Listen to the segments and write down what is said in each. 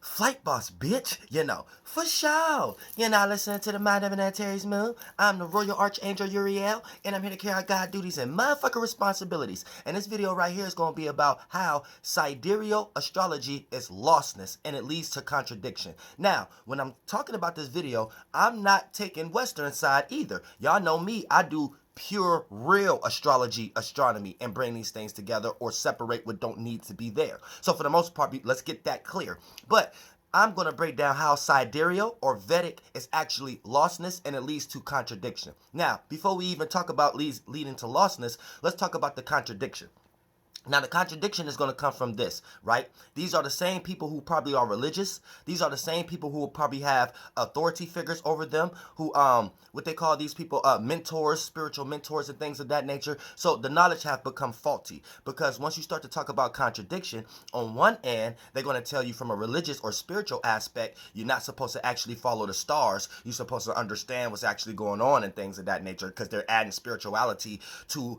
Flight boss, bitch, for sure. You're not listening to the Mind of an Terry's Moon. I'm the Royal Archangel Uriel, and I'm here to carry out God duties and motherfucker responsibilities. And this video right here is going to be about how sidereal astrology is lostness, and it leads to contradiction. Now, when I'm talking about this video, I'm not taking Western side either. Y'all know me, I do pure, real astrology, astronomy, and bring these things together or separate what don't need to be there. So for the most part, let's get that clear. But I'm going to break down how sidereal or Vedic is actually lostness, and it leads to contradiction. Now, before we even talk about leading to lostness, let's talk about the contradiction. Now, the contradiction is going to come from this, right? These are the same people who probably are religious. These are the same people who will probably have authority figures over them, who, what they call these people, mentors, spiritual mentors and things of that nature. So the knowledge have become faulty, because once you start to talk about contradiction, on one end, they're going to tell you from a religious or spiritual aspect, you're not supposed to actually follow the stars. You're supposed to understand what's actually going on and things of that nature, because they're adding spirituality to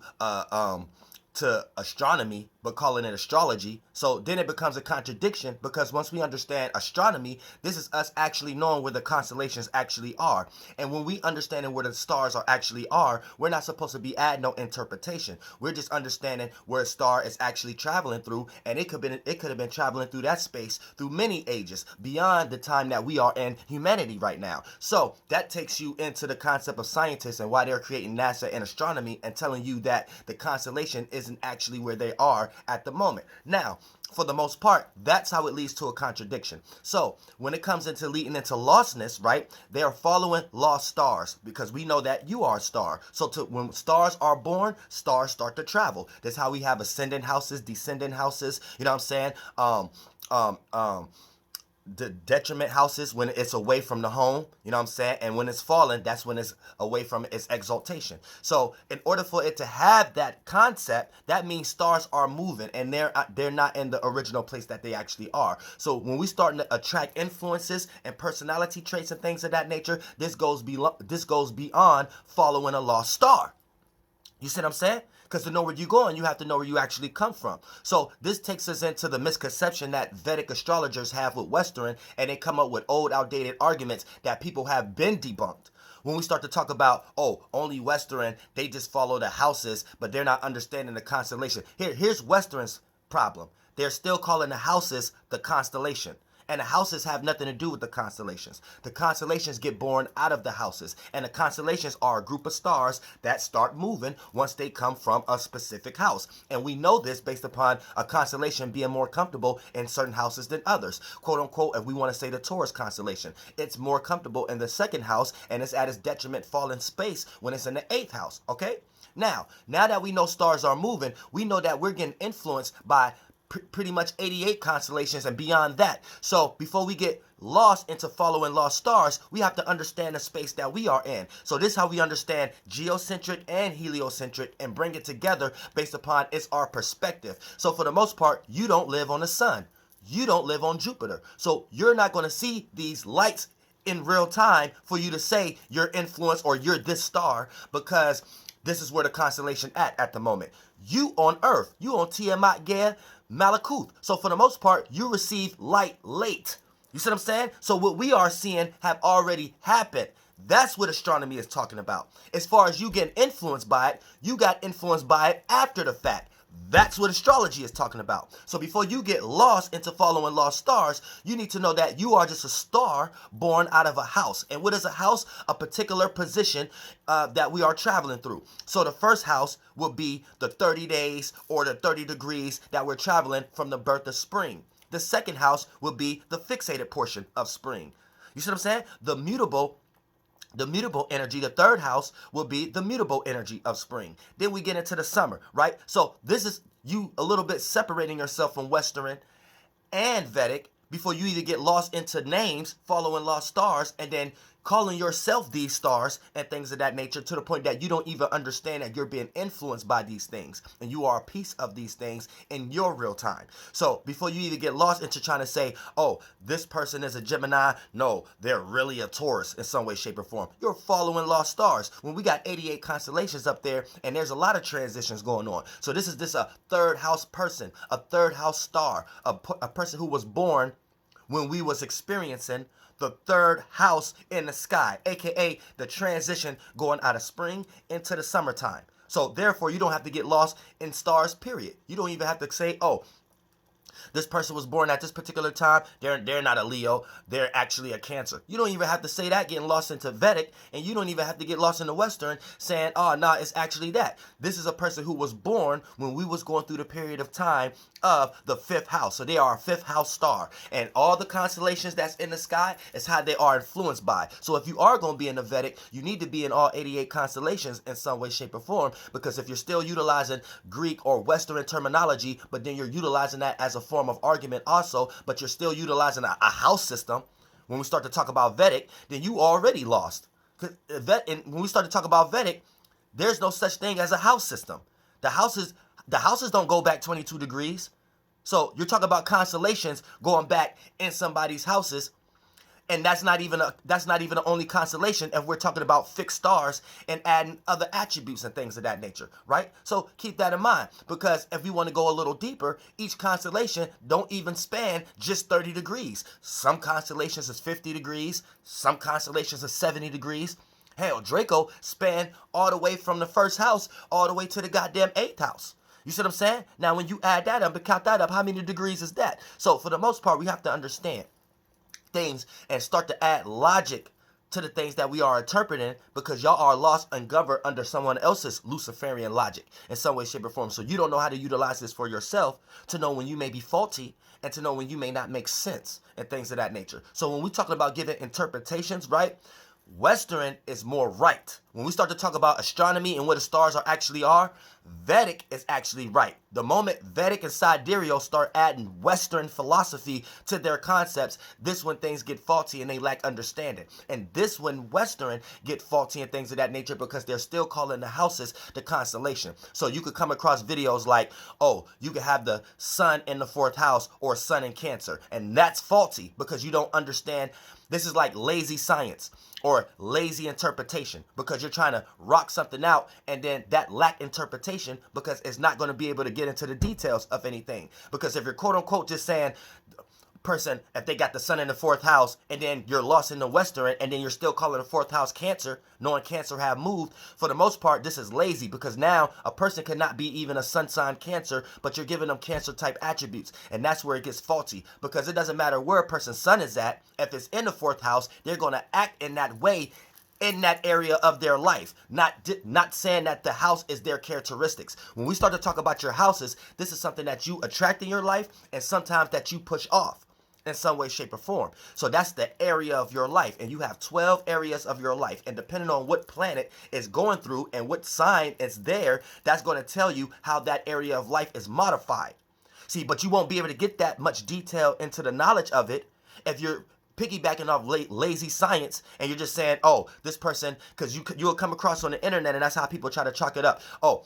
astronomy, but calling it astrology. So then it becomes a contradiction, because once we understand astronomy, this is us actually knowing where the constellations actually are. And when we understand where the stars actually are, we're not supposed to be adding no interpretation. We're just understanding where a star is actually traveling through, and it could have been traveling through that space through many ages, beyond the time that we are in humanity right now. So that takes you into the concept of scientists and why they're creating NASA and astronomy and telling you that the constellation isn't actually where they are at the moment. Now, for the most part, that's how it leads to a contradiction. So when it comes into leading into lostness, right, they are following lost stars, because we know that you are a star. So when stars are born, stars start to travel. That's how we have ascendant houses, descendant houses, you know what I'm saying? The detriment houses when it's away from the home, you know what I'm saying? And when it's fallen, that's when it's away from its exaltation. So in order for it to have that concept, that means stars are moving, and they're not in the original place that they actually are. So when we start to attract influences and personality traits and things of that nature, this goes beyond following a lost star. You see what I'm saying? Because to know where you're going, you have to know where you actually come from. So this takes us into the misconception that Vedic astrologers have with Western, and they come up with old, outdated arguments that people have been debunked. When we start to talk about, oh, only Western, they just follow the houses, but they're not understanding the constellation. Here's Western's problem. They're still calling the houses the constellation. And the houses have nothing to do with the constellations. The constellations get born out of the houses. And the constellations are a group of stars that start moving once they come from a specific house. And we know this based upon a constellation being more comfortable in certain houses than others. Quote unquote, if we want to say the Taurus constellation, it's more comfortable in the second house, and it's at its detriment fall in space when it's in the eighth house. Okay? Now that we know stars are moving, we know that we're getting influenced by pretty much 88 constellations and beyond that. So before we get lost into following lost stars, we have to understand the space that we are in. So this is how we understand geocentric and heliocentric and bring it together based upon our perspective. So for the most part, you don't live on the sun. You don't live on Jupiter. So you're not going to see these lights in real time for you to say you're influenced or you're this star, because this is where the constellation at the moment. You on Earth, you on Tiamat, Gea, Malakuth. So for the most part, you receive light late. You see what I'm saying? So what we are seeing have already happened. That's what astronomy is talking about. As far as you getting influenced by it, you got influenced by it after the fact. That's what astrology is talking about. So before you get lost into following lost stars, you need to know that you are just a star born out of a house. And what is a house? A particular position that we are traveling through. So the first house will be the 30 days or the 30 degrees that we're traveling from the birth of spring. The second house will be the fixated portion of spring. You see what I'm saying? The mutable energy, the third house, will be the mutable energy of spring. Then we get into the summer, right? So this is you a little bit separating yourself from Western and Vedic before you either get lost into names, following lost stars, and then calling yourself these stars and things of that nature, to the point that you don't even understand that you're being influenced by these things and you are a piece of these things in your real time. So before you even get lost into trying to say, oh, this person is a Gemini, no, they're really a Taurus in some way, shape, or form, you're following lost stars when we got 88 constellations up there, and there's a lot of transitions going on. So this a third house person, a third house star, a person who was born when we was experiencing the third house in the sky, aka the transition going out of spring into the summertime. So therefore, you don't have to get lost in stars, period. You don't even have to say, oh, this person was born at this particular time. They're not a Leo. They're actually a Cancer. You don't even have to say that, getting lost into Vedic, and you don't even have to get lost into Western, saying, oh, nah, it's actually that. This is a person who was born when we was going through the period of time of the fifth house. So they are a fifth house star. And all the constellations that's in the sky is how they are influenced by. So if you are going to be in the Vedic, you need to be in all 88 constellations in some way, shape, or form. Because if you're still utilizing Greek or Western terminology, but then you're utilizing that as a form of argument also, but you're still utilizing a house system, when we start to talk about Vedic, then you already lost. When we start to talk about Vedic, there's no such thing as a house system. The houses don't go back 22 degrees. So you're talking about constellations going back in somebody's houses, and that's not even the only constellation if we're talking about fixed stars and adding other attributes and things of that nature, right? So keep that in mind, because if we want to go a little deeper, each constellation don't even span just 30 degrees. Some constellations is 50 degrees, some constellations is 70 degrees. Hell, Draco span all the way from the first house all the way to the goddamn 8th house. You see what I'm saying? Now, when you add that up and count that up, how many degrees is that? So for the most part, we have to understand things and start to add logic to the things that we are interpreting, because y'all are lost and governed under someone else's Luciferian logic in some way, shape, or form. So you don't know how to utilize this for yourself to know when you may be faulty and to know when you may not make sense and things of that nature. So when we're talking about giving interpretations, right? Western is more right. When we start to talk about astronomy and what the stars actually are, Vedic is actually right. The moment Vedic and Sidereal start adding Western philosophy to their concepts, this when things get faulty and they lack understanding. And this when Western get faulty and things of that nature, because they're still calling the houses the constellation. So you could come across videos like, oh, you could have the sun in the 4th house or sun in Cancer. And that's faulty because you don't understand. This is like lazy science or lazy interpretation, because you're trying to rock something out and then that lack interpretation because it's not going to be able to get into the details of anything. Because if you're quote unquote just saying person, if they got the sun in the 4th house and then you're lost in the Western and then you're still calling the 4th house Cancer, knowing Cancer have moved, for the most part, this is lazy, because now a person cannot be even a sun sign Cancer, but you're giving them Cancer type attributes. And that's where it gets faulty, because it doesn't matter where a person's sun is at. If it's in the 4th house, they're going to act in that way in that area of their life, not saying that the house is their characteristics. When we start to talk about your houses, this is something that you attract in your life and sometimes that you push off in some way, shape, or form. So that's the area of your life, and you have 12 areas of your life, and depending on what planet is going through and what sign is there, that's going to tell you how that area of life is modified. See, but you won't be able to get that much detail into the knowledge of it if you're piggybacking off lazy science and you're just saying, oh, this person, because you'll come across on the internet, and that's how people try to chalk it up. Oh,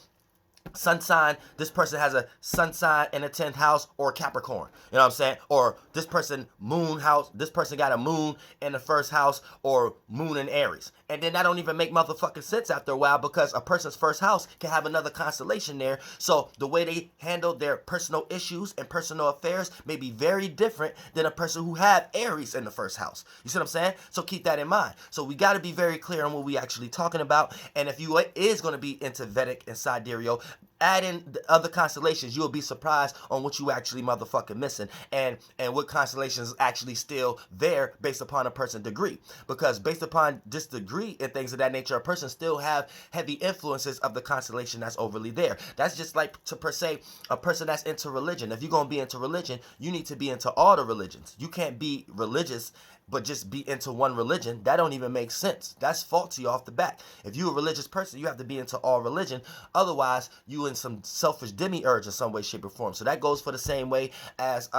sun sign, this person has a sun sign in the 10th house or Capricorn. You know what I'm saying? Or this person moon house, this person got a moon in the 1st house or moon in Aries. And then that don't even make motherfucking sense after a while, because a person's 1st house can have another constellation there. So the way they handle their personal issues and personal affairs may be very different than a person who had Aries in the 1st house. You see what I'm saying? So keep that in mind. So we got to be very clear on what we actually talking about. And if you is going to be into Vedic and Sidereal, add in the other constellations, you'll be surprised on what you actually motherfucking missing, and what constellations is actually still there based upon a person's degree. Because based upon this degree and things of that nature, a person still have heavy influences of the constellation that's overly there. That's just like, to per se, a person that's into religion. If you're going to be into religion, you need to be into all the religions. You can't be religious but just be into one religion. That don't even make sense. That's faulty off the bat. If you're a religious person, you have to be into all religion. Otherwise, you in some selfish demiurge in some way, shape, or form. So that goes for the same way as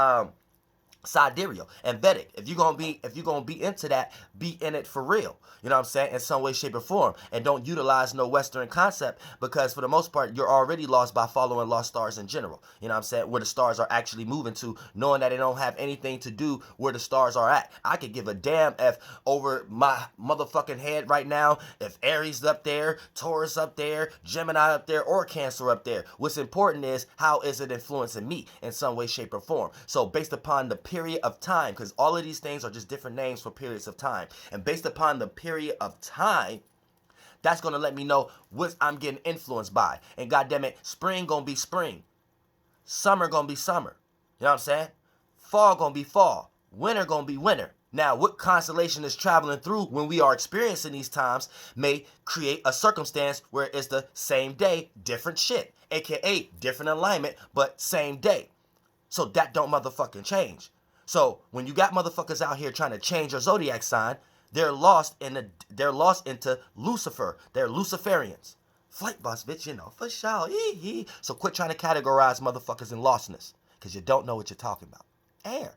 Sidereal and Vedic. If you're gonna be into that, be in it for real. You know what I'm saying? In some way, shape, or form. And don't utilize no Western concept, because for the most part, you're already lost by following lost stars in general. You know what I'm saying? Where the stars are actually moving to, knowing that they don't have anything to do where the stars are at. I could give a damn if over my motherfucking head right now, if Aries up there, Taurus up there, Gemini up there, or Cancer up there. What's important is, how is it influencing me in some way, shape, or form? So based upon the period of time, because all of these things are just different names for periods of time. And based upon the period of time, that's going to let me know what I'm getting influenced by. And goddamn it, spring going to be spring. Summer going to be summer. You know what I'm saying? Fall going to be fall. Winter going to be winter. Now, what constellation is traveling through when we are experiencing these times may create a circumstance where it's the same day, different shit. AKA different alignment, but same day. So that don't motherfucking change. So when you got motherfuckers out here trying to change your zodiac sign, they're lost into Lucifer. They're Luciferians. Flight boss, bitch, you know, for sure. So quit trying to categorize motherfuckers in lostness, because you don't know what you're talking about. Air.